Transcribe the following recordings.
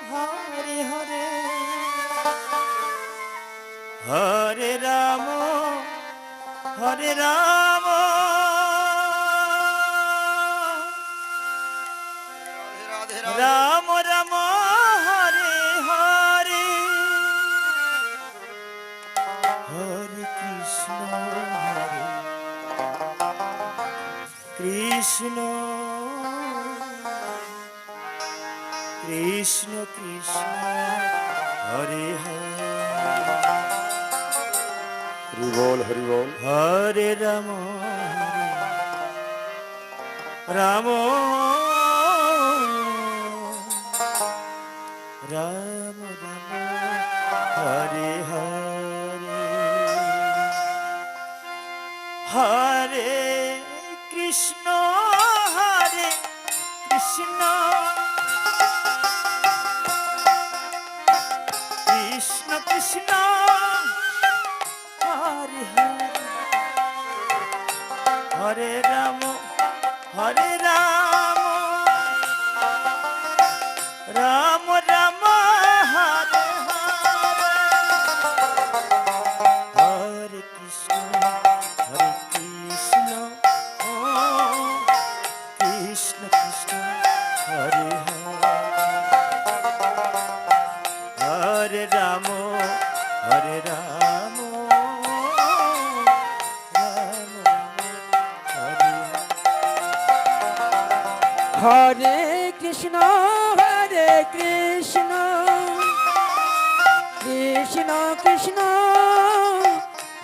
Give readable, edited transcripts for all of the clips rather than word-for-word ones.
হরে হরে হরে রাম হরে রাম রাম রাম হরে হরে হরে কৃষ্ণ কৃষ্ণ কৃষ্ণ কৃষ্ণ হরে হরে হরি বল হরে রাম রাম রাম রাম হরে হরে হরে কৃষ্ণ কৃষ্ণ কৃষ্ণ কৃষ্ণ হরে হরে হরে রাম হরে রাম রাম রাম হরে হরে হরে কৃষ্ণ ও কৃষ্ণ কৃষ্ণ হরে হরে রাম হরে রাম হরে কৃষ্ণ কৃষ্ণ কৃষ্ণ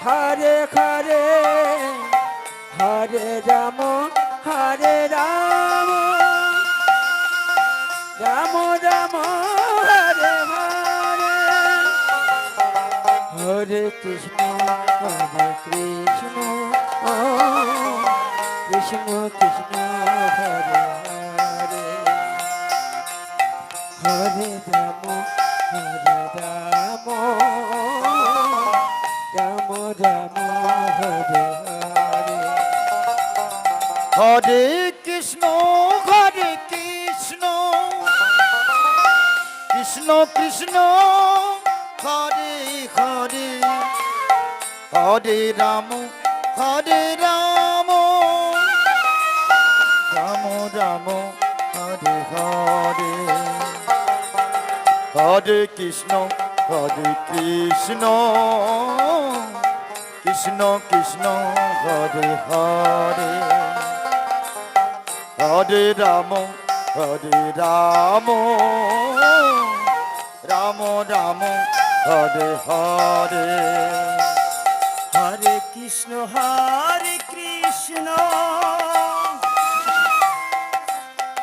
হরে হরে হরে রাম রাম রাম হরে হরে হরে কৃষ্ণ কৃষ্ণ কৃষ্ণ কৃষ্ণ হরে হরে হরে রাম রাম রাম হরে হরে হরে কৃষ্ণ কৃষ্ণ কৃষ্ণ হরে হরে হরে রাম রাম রাম হরে হরে হরে কৃষ্ণ কৃষ্ণ কৃষ্ণ হরে হরে হরে রাম রাম রাম হরে হরে হরে কৃষ্ণ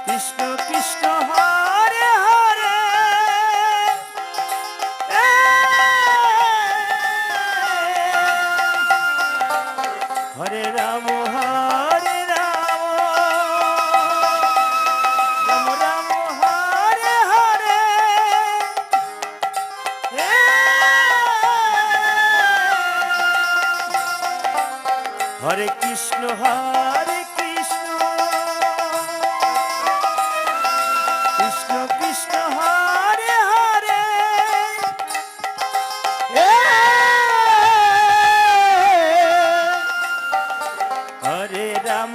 কৃষ্ণ কৃষ্ণ হরে হরে হরে রাম রাম হরে হরে হরে কৃষ্ণ কৃষ্ণ কৃষ্ণ হরে হরে হরে রাম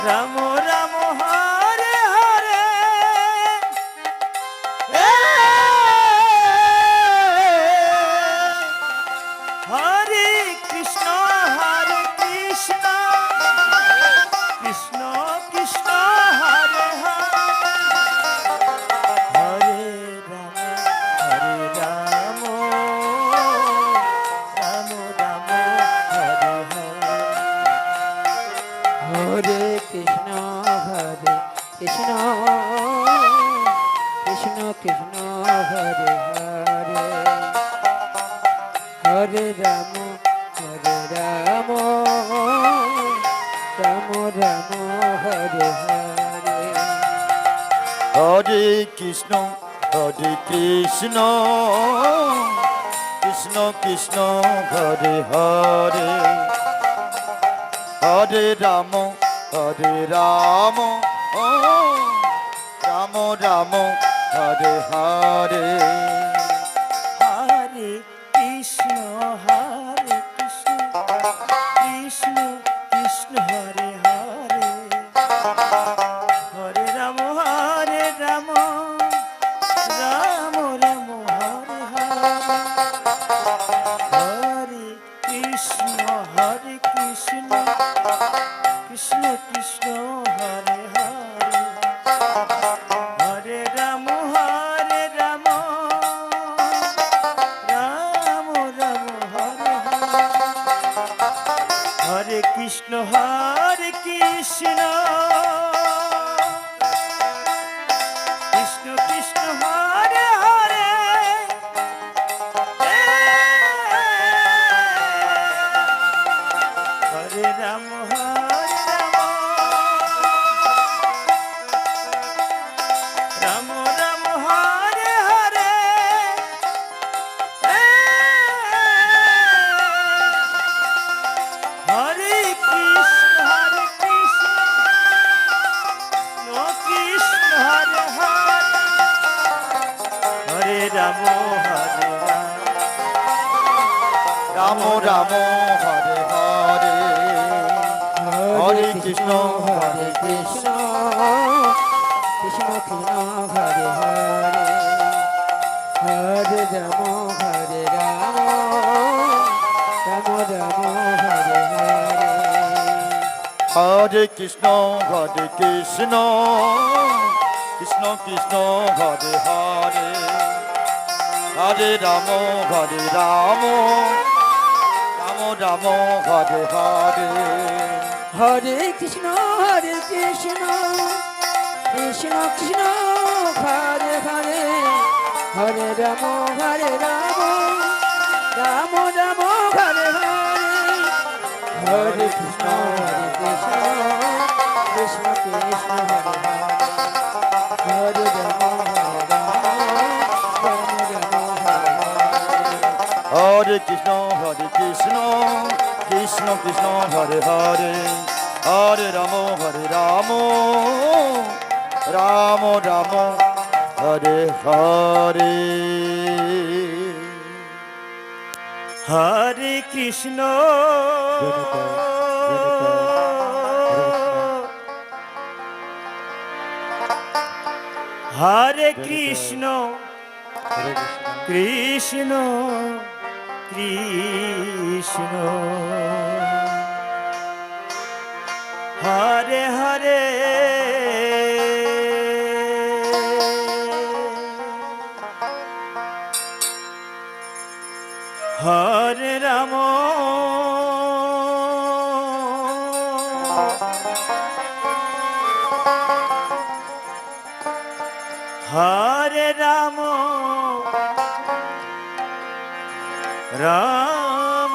রাম রাম হরে হরে হরে কৃষ্ণ কৃষ্ণ কৃষ্ণ হরে হরে হরে রাম রাম হরে হরে হরে কৃষ্ণ কৃষ্ণ কৃষ্ণ হরে হরে হরে রাম রাম হরে হরে হরে কৃষ্ণ কৃষ্ণ কৃষ্ণ হরে হরে হরে রাম হরে রাম ও রাম রাম হরে হরে হরে কৃষ্ণ কৃষ্ণ কৃষ্ণ হরে হরে হরে রাম রাম রাম হরে হরে হরে কৃষ্ণ কৃষ্ণ কৃষ্ণ কৃষ্ণ হরে হরে হরে রাম রাম রাম রাম হরে হরে হরে কৃষ্ণ কৃষ্ণ কৃষ্ণ কৃষ্ণ হরে হরে হরে রাম রাম রাম হরে হরে হরে কৃষ্ণ কৃষ্ণ হরে হরে হরে রাম রাম রাম হরে হরে হরে কৃষ্ণ কৃষ্ণ কৃষ্ণ কৃষ্ণ হরে হরে হরে রাম রাম রাম হরে হরে হরে কৃষ্ণ কৃষ্ণ কৃষ্ণ কৃষ্ণ হরে হরে হরে রাম রাম রাম হরে হরে হরে কৃষ্ণ কৃষ্ণ কৃষ্ণ হরে হরে হরে রাম রাম রাম হরে হরে হরে কৃষ্ণ কৃষ্ণ কৃষ্ণ কৃষ্ণ হরে হরে হরে রাম রাম রাম হরে হরে হরে কৃষ্ণ কৃষ্ণ কৃষ্ণ কৃষ্ণ হরে হরে হরে রাম রাম রাম হরে হরে হরে কৃষ্ণ হরে কৃষ্ণ কৃষ্ণ কৃষ্ণ হরে হরে হরে রাম হরে রাম রাম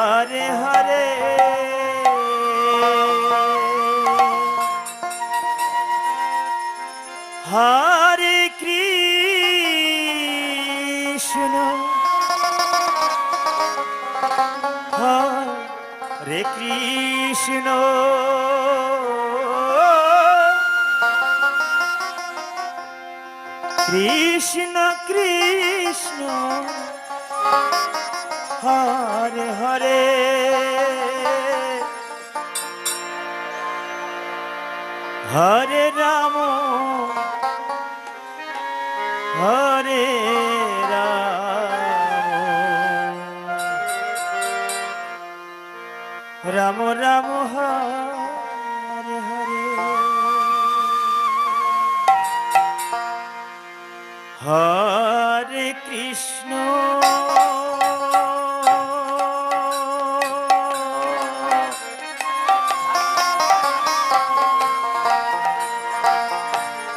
হরে হরে হরে কৃষ্ণ হরে কৃষ্ণ কৃষ্ণ কৃষ্ণ হরে হরে হরে রাম হরে রাম রাম হরে হরে হরে কৃষ্ণ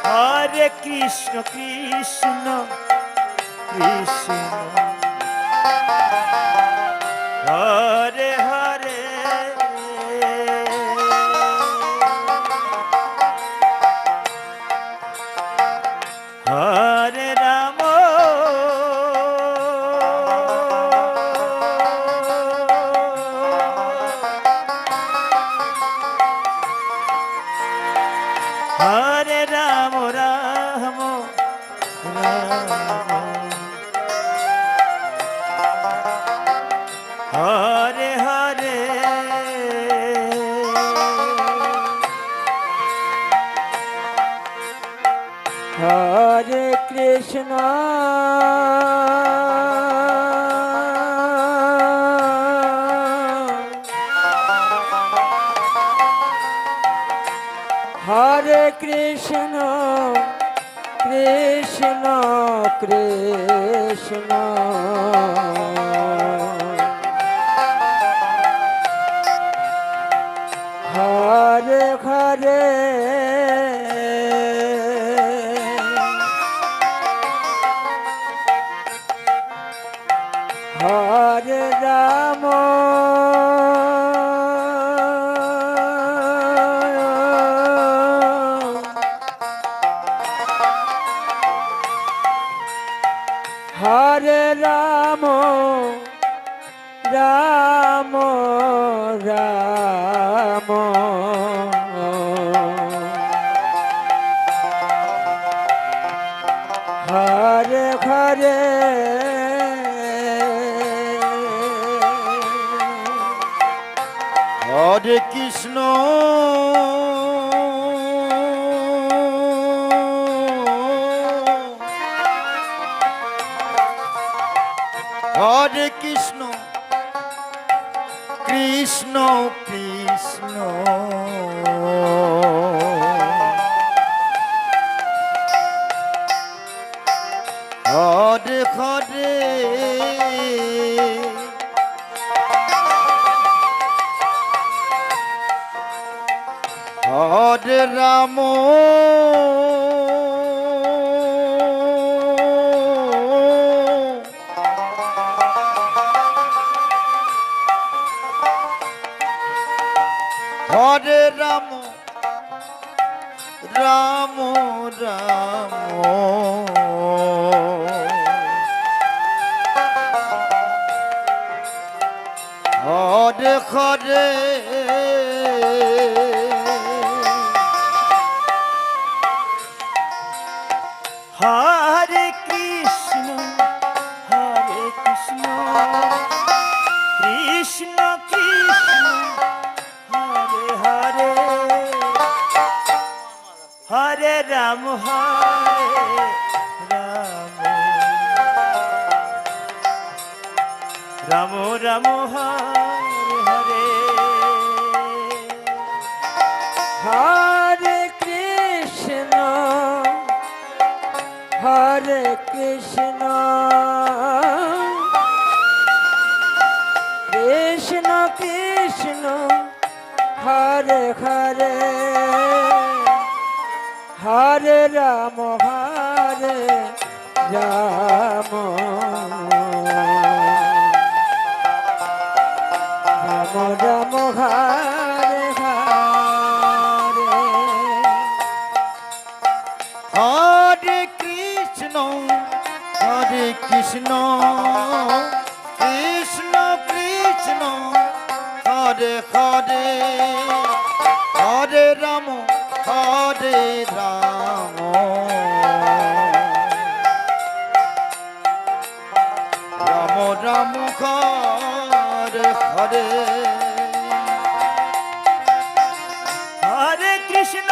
হরে কৃষ্ণ কৃষ্ণ কৃষ্ণ হরে হরে হরে রাম হরে হরে হরে কৃষ্ণ হরে কৃষ্ণ কৃষ্ণ কৃষ্ণ হরে হরে হরে রাম হরে রাম রাম রাম হরে হরে হরে কৃষ্ণ হরে কৃষ্ণ কৃষ্ণ কৃষ্ণ হরে হরে হরে রাম হরে রাম রাম রাম হরে হরে হরে কৃষ্ণ কৃষ্ণ কৃষ্ণ হরে হরে হরে রাম রাম রাম হরে হরে হরে কৃষ্ণ হরে কৃষ্ণ কৃষ্ণ কৃষ্ণ হরে হরে হরে রাম রাম রাম হরে হরে হরে কৃষ্ণ কৃষ্ণ কৃষ্ণ হরে হরে হরে রাম রাম রাম হরে হরে হরে কৃষ্ণ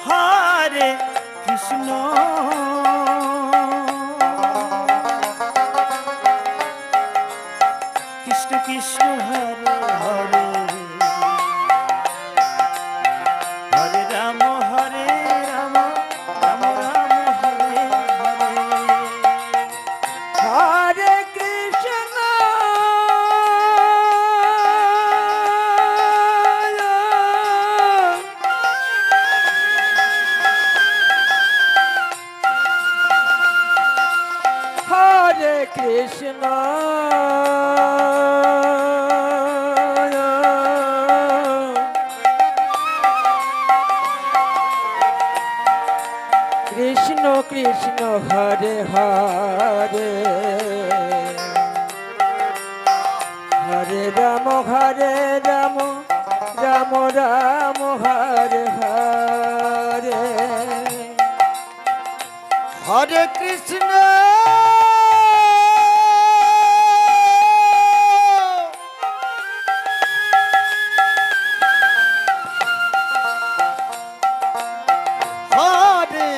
হরে কৃষ্ণ কৃষ্ণ কৃষ্ণ হরে হরে হরে রাম রাম রাম হরে হরে হরে কৃষ্ণ হরে কৃষ্ণ কৃষ্ণ কৃষ্ণ হরে হরে হরে রাম রাম রাম হরে হরে হরে কৃষ্ণ হরে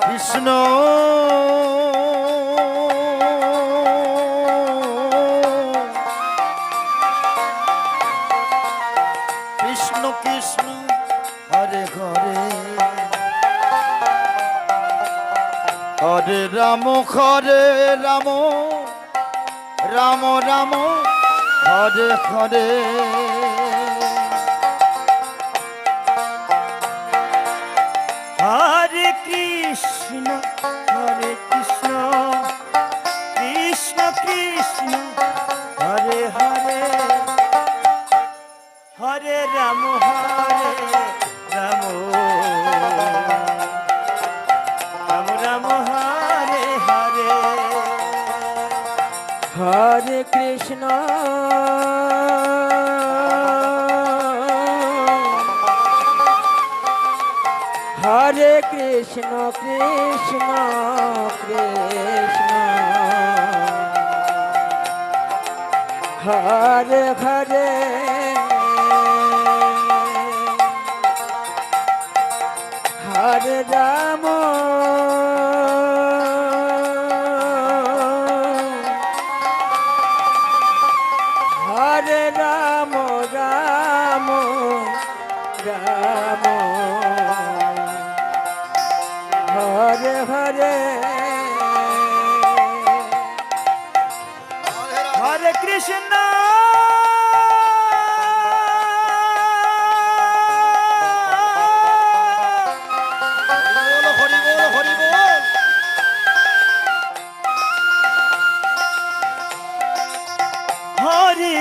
কৃষ্ণ কৃষ্ণ কৃষ্ণ হরে হরে হরে রাম রাম রাম হরে হরে হরে কৃষ্ণ কৃষ্ণ কৃষ্ণ হরে হরে হরে রাম রাম রাম হরে হরে হরে কৃষ্ণ হরে কৃষ্ণ কৃষ্ণ কৃষ্ণ হরে হরে হরে রাম হরে রাম রাম রাম হরে হরে হরে কৃষ্ণ হরি বল হরি বল হরে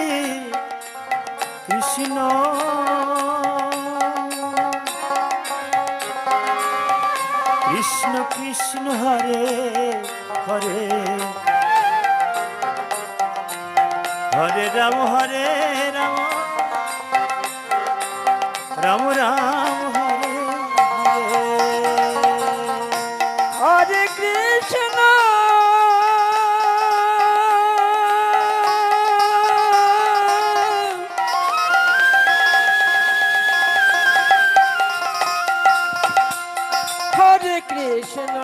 কৃষ্ণ কৃষ্ণ কৃষ্ণ হরে হরে হরে রাম রাম রাম রাম হরে হরে হরে কৃষ্ণ হরে কৃষ্ণ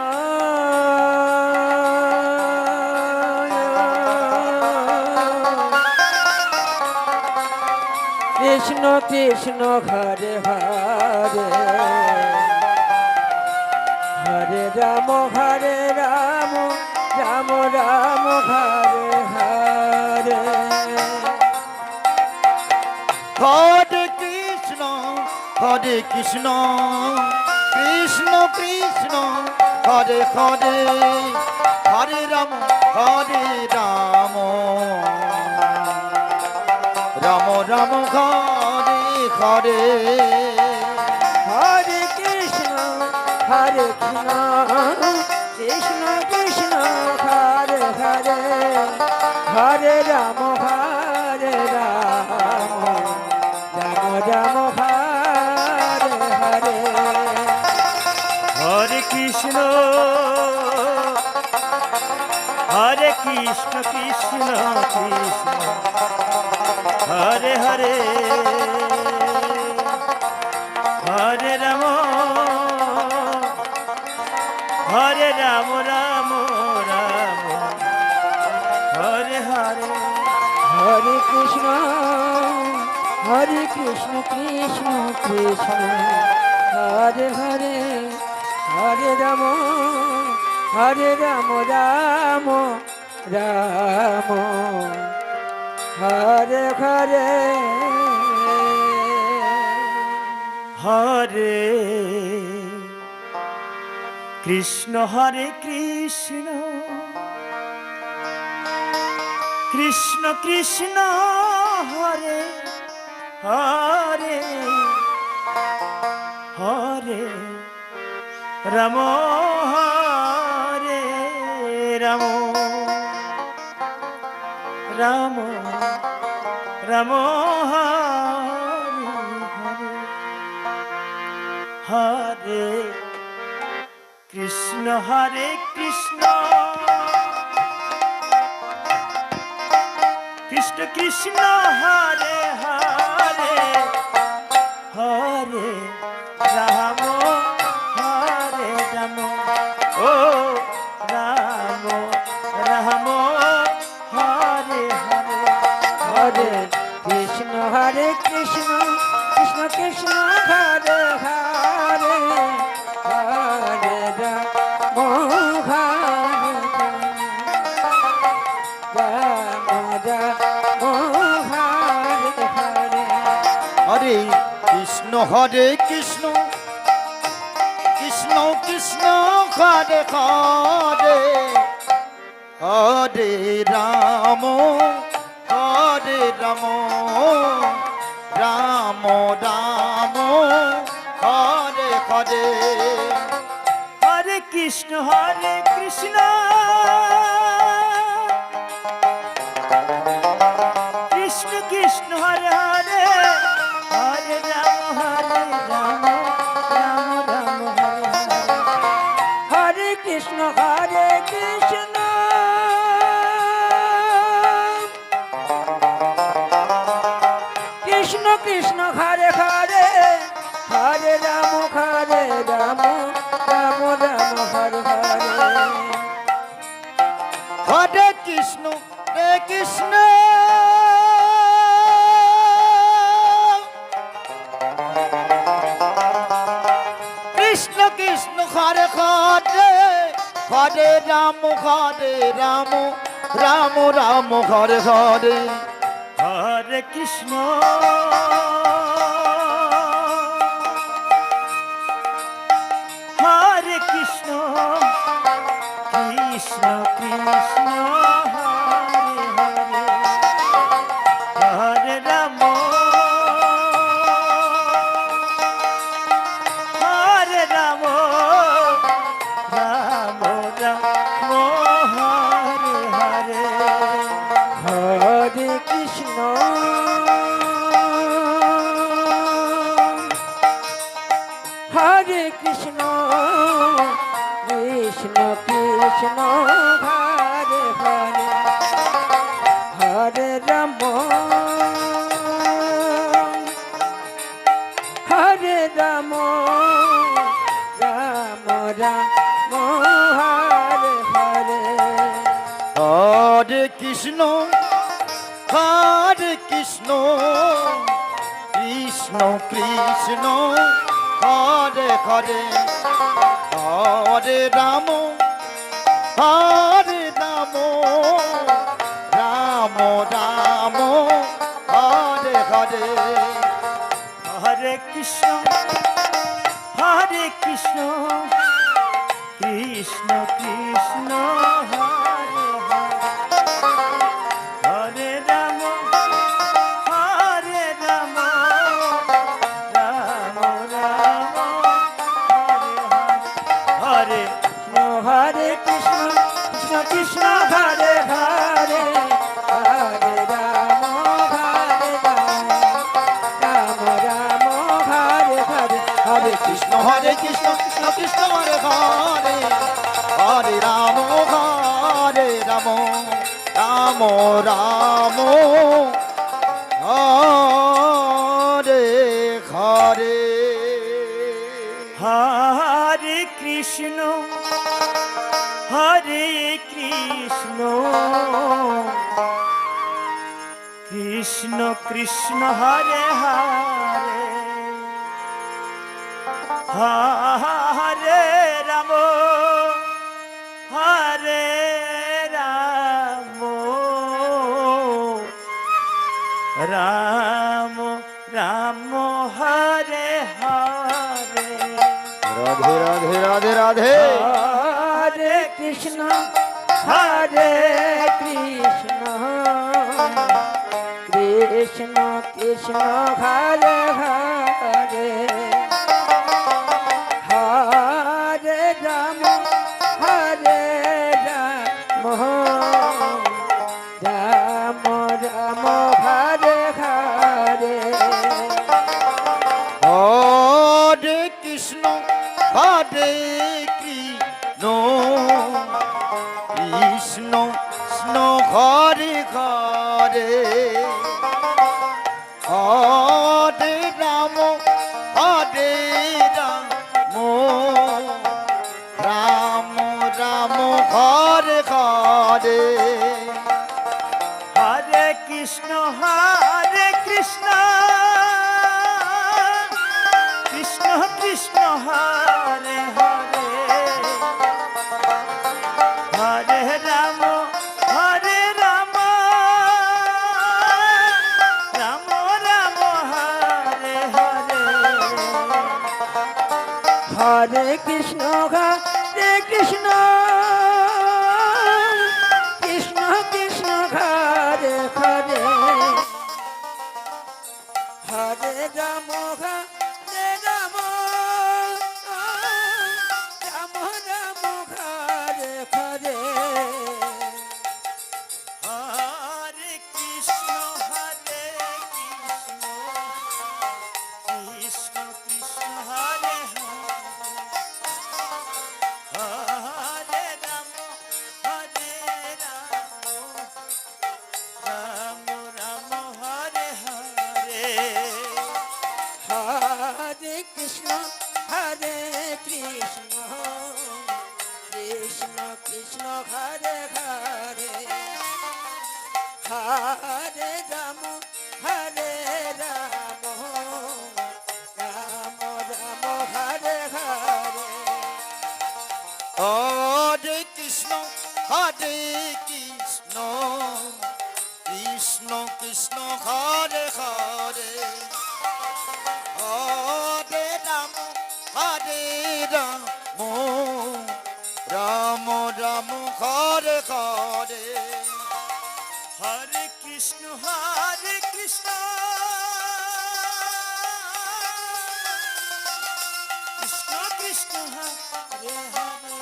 কৃষ্ণ কৃষ্ণ হরে হরে হরে রাম রাম রাম রাম হরে হরে হরে কৃষ্ণ কৃষ্ণ কৃষ্ণ হরে হরে হরে রাম রাম রাম হরে হরে হরে কৃষ্ণ কৃষ্ণ কৃষ্ণ হরে হরে হরে রাম রাম রাম হরে হরে হরে কৃষ্ণ কৃষ্ণ কৃষ্ণ হরে হরে হরে রাম রাম রাম হরে হরে হরে কৃষ্ণ কৃষ্ণ কৃষ্ণ হরে হরে হরে রাম রাম রাম হরে হরে হরে কৃষ্ণ কৃষ্ণ কৃষ্ণ হরে হরে হরে রাম রাম রাম রাম হরে কৃষ্ণ কৃষ্ণ কৃষ্ণ কৃষ্ণ হরে হরে হরে রাম ও রাম রাম হরে হরে হরে কৃষ্ণ কৃষ্ণ কৃষ্ণ হরে হরে হরে রাম হরে রাম রাম হরে হরে হরে কৃষ্ণ কৃষ্ণ কৃষ্ণ কৃষ্ণ হরে হরে হরে রাম রাম রাম রাম হরে হরে হরে কৃষ্ণ কৃষ্ণ কৃষ্ণ কৃষ্ণ হরে হরে হরে রাম রাম রাম হরে হরে কৃষ্ণ কৃষ্ণ কৃষ্ণ কৃষ্ণ হরে হরে হরে রাম রাম রাম রাম হরে হরে হরে কৃষ্ণ কৃষ্ণ কৃষ্ণ কৃষ্ণ হরে হরে হরে রাম রাম রাম রাম হরে হরে হরে কৃষ্ণ হরে কৃষ্ণ কৃষ্ণ কৃষ্ণ হরে হরে হরে রাম হরে রাম রাম রাম হরে হরে হরে কৃষ্ণ হরে কৃষ্ণ কৃষ্ণ কৃষ্ণ হরে হরে হরে রাম হরে রাম রাম রাম হরে হরে হরে কৃষ্ণ কৃষ্ণ কৃষ্ণ হরে হরে হরে রাম রাম রাম হরে হরে হরে কৃষ্ণ কৃষ্ণ কৃষ্ণ হরে হরে হরে রাম রাম রাম হরে হরে কৃষ্ণ কৃষ্ণ হরে হরে হরে রাম রাম রাম হরে হরে হরে কৃষ্ণ কৃষ্ণ কৃষ্ণ হরে হরে হরে রাম রাম রাম হরে হরে হরে কৃষ্ণ কৃষ্ণ কৃষ্ণ হরে হরে হরে রাম রাম রাম হরে হরে রাধে রাধে রাধে রাধে হরে কৃষ্ণ কৃষ্ণ কৃষ্ণ কৃষ্ণ হরে হরে হরে রাম ঘরে ঘরে হরে রাম হরে রাম রাম রাম ঘরে ঘরে হরে কৃষ্ণ কৃষ্ণ কৃষ্ণ হরে হরে হরে রাম রাম রাম হরে হরে হরে কৃষ্ণ কৃষ্ণ কৃষ্ণ কৃষ্ণ হরে হরে হরে রাম রাম রাম রাম হরে হরে হরে কৃষ্ণ কৃষ্ণ কৃষ্ণ হরে হরে রাম রাম রাম হরে হরে হরে কৃষ্ণ কৃষ্ণ কৃষ্ণ কৃষ্ণ হরে হরে হরে রাম রাম রাম রাম হরে হরে হরে কৃষ্ণ কৃষ্ণ কৃষ্ণ হরে হরে হরে রাম রাম রাম হরে হরে হরে কৃষ্ণ কৃষ্ণ কৃষ্ণ হরে হরে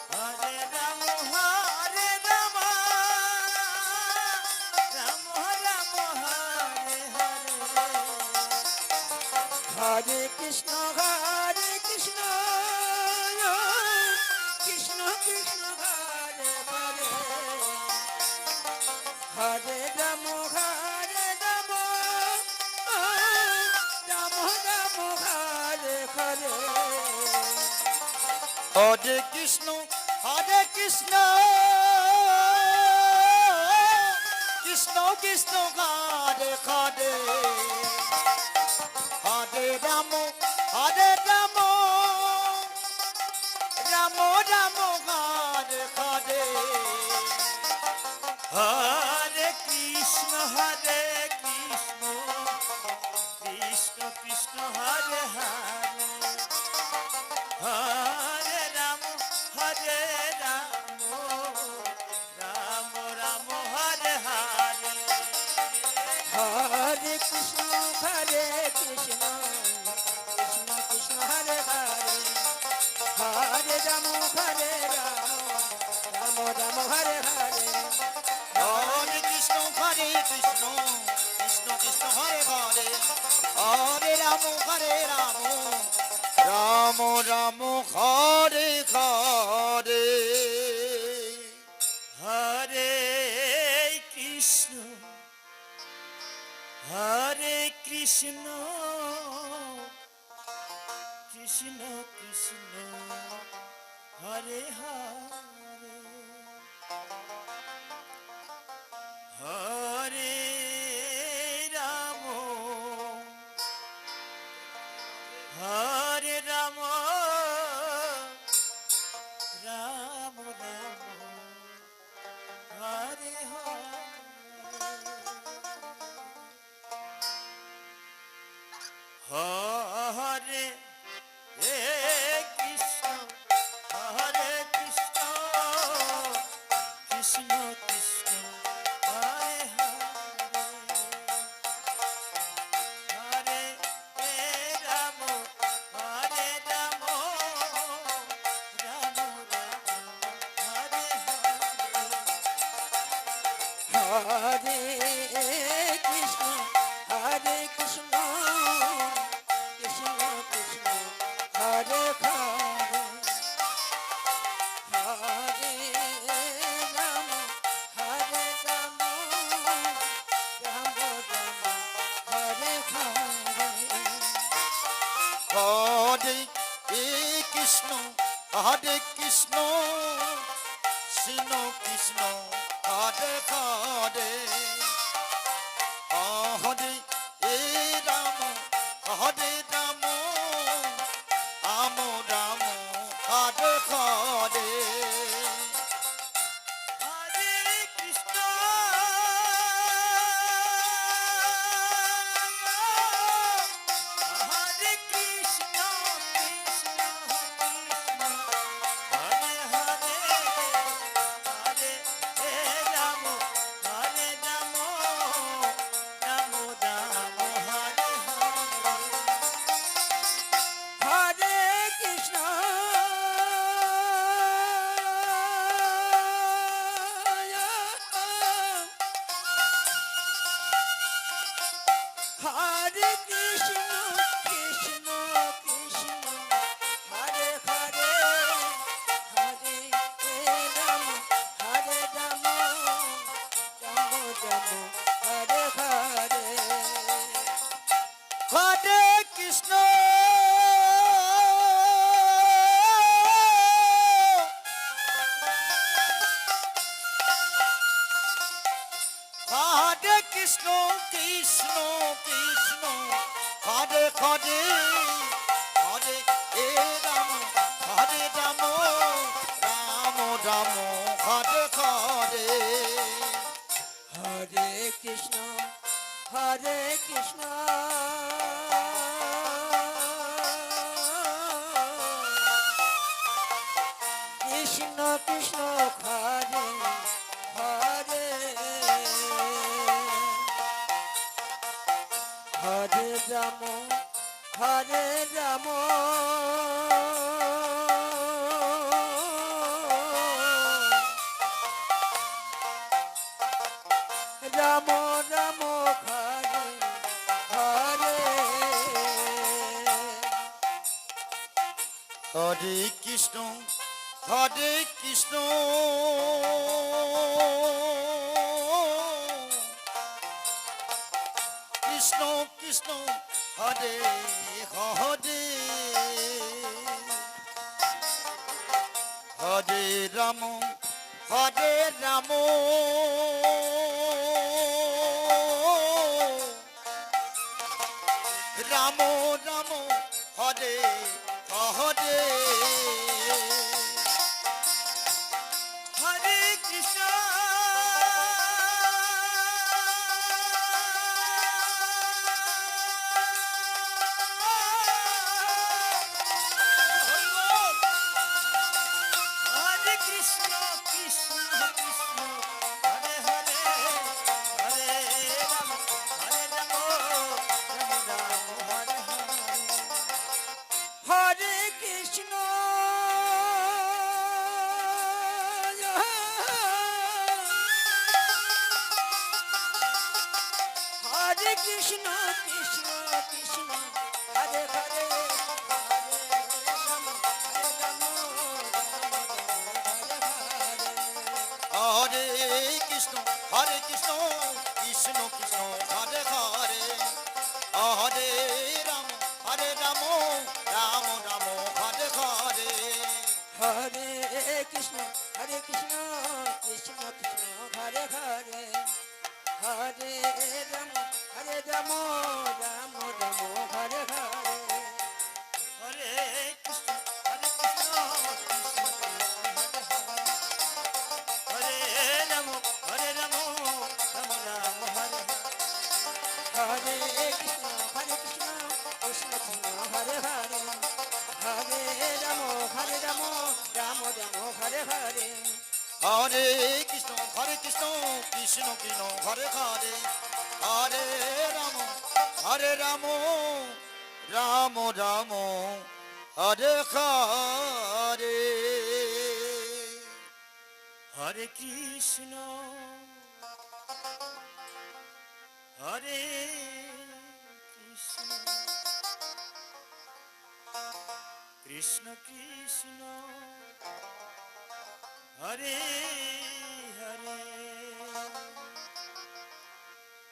হরে রাম রাম রাম হরে হরে হরে কৃষ্ণ কৃষ্ণ কৃষ্ণ কৃষ্ণ হরে হরে হরে রাম রাম রাম রাম হরে হরে হরে কৃষ্ণ কৃষ্ণ কৃষ্ণ হরে হরে হরে রাম রাম রাম হরে হরে হরে কৃষ্ণ কৃষ্ণ কৃষ্ণ হরে হরে হরে রাম রাম রাম হরে হরে হরে কৃষ্ণ কৃষ্ণ কৃষ্ণ কৃষ্ণ হরে হরে হরে রাম রাম রাম হরে হরে হরে কৃষ্ণ কৃষ্ণ কৃষ্ণ হরে হরে হরে রাম রাম রাম হরে হরে হরে কৃষ্ণ কৃষ্ণ কৃষ্ণ হরে হরে হরে রাম রাম রাম হরে হরে কৃষ্ণ কৃষ্ণ কৃষ্ণ হরে হরে রাম রাম রাম হরে হরে কৃষ্ণ কৃষ্ণ কৃষ্ণ কৃষ্ণ হরে হরে হরে কৃষ্ণ হরে কৃষ্ণ কৃষ্ণ কৃষ্ণ হরে হরে হরে এ রাম হরে রাম রাম রাম হরে হরে হরে কৃষ্ণ হরে কৃষ্ণ কৃষ্ণ কৃষ্ণ হরে হরে হরে হে রাম হরে রাম রাম রাম হরে হরে হরে কৃষ্ণ হরে কৃষ্ণ কৃষ্ণ কৃষ্ণ হরে হরে হরে রাম হরে রাম রাম রাম হরে হরে হরে কৃষ্ণ হরে কৃষ্ণ কৃষ্ণ কৃষ্ণ হরে হরে হরে এ রাম হরে রাম রাম রাম হরে হরে হরে কৃষ্ণ হরে কৃষ্ণ কৃষ্ণ কৃষ্ণ হরে হরে হরে রাম হরে রাম রাম রাম হরে হরে হরে কৃষ্ণ হরে কৃষ্ণ কৃষ্ণ কৃষ্ণ হরে হরে হরে রাম হরে রাম রাম রাম হরে হরে হরে কৃষ্ণ হরে কৃষ্ণ কৃষ্ণ কৃষ্ণ হরে হরে হরে রাম রাম রাম হরে হরে হরে কৃষ্ণ হরে কৃষ্ণ কৃষ্ণ কৃষ্ণ হরে হরে হরে রাম হরে রাম হরে কৃষ্ণ হরে কৃষ্ণ কৃষ্ণ কৃষ্ণ হরে হরে হরে রাম রাম রাম হরে হরে হরে কৃষ্ণ হরে কৃষ্ণ কৃষ্ণ কৃষ্ণ হরে হরে হরে রাম রাম রাম হরে হরে হরে কৃষ্ণ কৃষ্ণ হরে রাম রাম রাম হরে হরে কৃষ্ণ কৃষ্ণ কৃষ্ণ হরে হরে হরে রাম রাম রাম হরে হরে হরে কৃষ্ণ কৃষ্ণ কৃষ্ণ হরে হরে হরে রাম রাম রাম হরে হরে হরে কৃষ্ণ হরে কৃষ্ণ কৃষ্ণ কৃষ্ণ হরে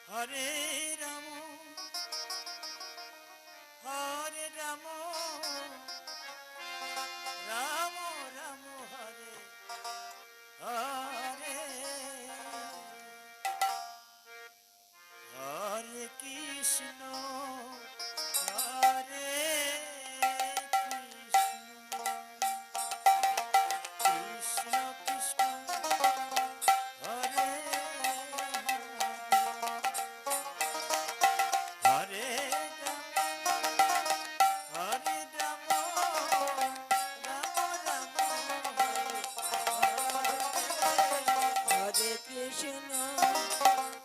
হরে হরে রাম হরে হরে কৃষ্ণ হরে কৃষ্ণ কৃষ্ণ কৃষ্ণ হরে হরে হরে রাম রাম রাম হরে কৃষ্ণ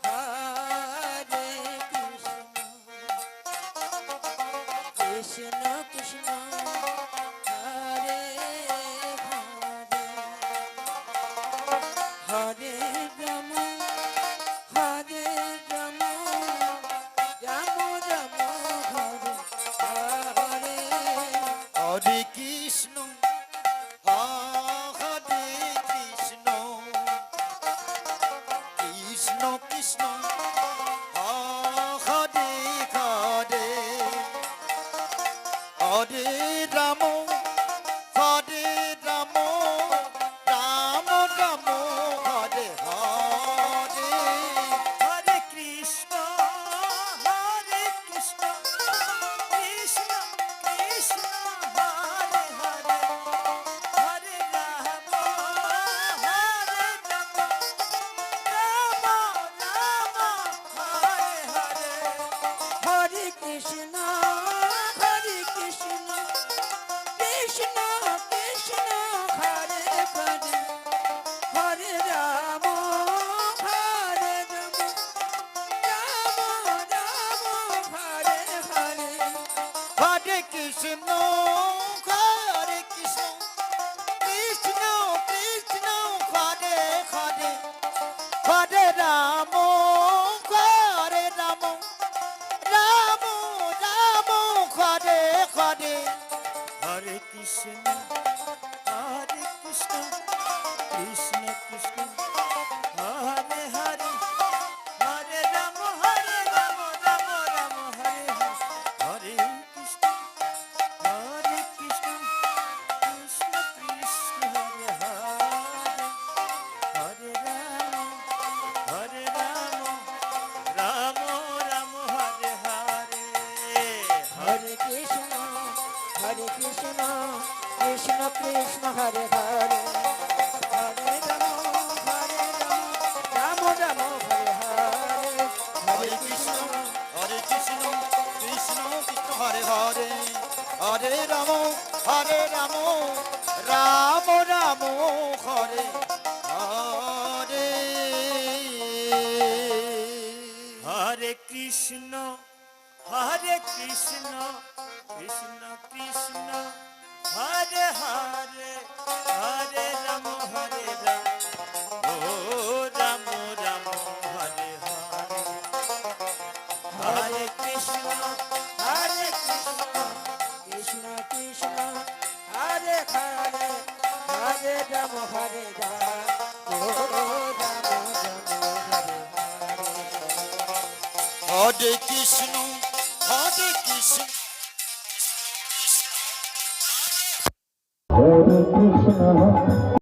হরে কৃষ্ণ কৃষ্ণ কৃষ্ণ হরে হরে হরে রাম রাম রাম হরে হরে হরে কৃষ্ণ হরে কৃষ্ণ কৃষ্ণ কৃষ্ণ হরে হরে হরে রাম রাম রাম হরে হরে হরে কৃষ্ণ কৃষ্ণ কৃষ্ণ হরে হরে হরে রাম হরে রাম রাম রাম হরে হরে হরে কৃষ্ণ কৃষ্ণ কৃষ্ণ হরে হরে হরে রাম রাম রাম হরে হরে হরে কৃষ্ণ কৃষ্ণ কৃষ্ণ কৃষ্ণ হরে হরে হরে রাম রাম রাম রাম হরে হরে হরে কৃষ্ণ কৃষ্ণ কৃষ্ণ কৃষ্ণ হরে হরে হরে রাম রাম রাম হরে হরে হরে কৃষ্ণ কৃষ্ণ কৃষ্ণ কৃষ্ণ হরে হরে হরে রাম রাম রাম হরে হরে হরে কৃষ্ণ কৃষ্ণ কৃষ্ণ হরে হরে হরে রাম রাম রাম হরে হরে হরে কৃষ্ণ কৃষ্ণ কৃষ্ণ হরে হরে হরে রাম রাম রাম হরে হরে হরে কৃষ্ণ কৃষ্ণ কৃষ্ণ কৃষ্ণ হরে হরে হরে রাম ও রাম রাম হরে হরে হরে কৃষ্ণ কৃষ্ণ কৃষ্ণ হরে হরে হরে রাম হরে রাম ও রাম হরে হরে হরে কৃষ্ণ কৃষ্ণ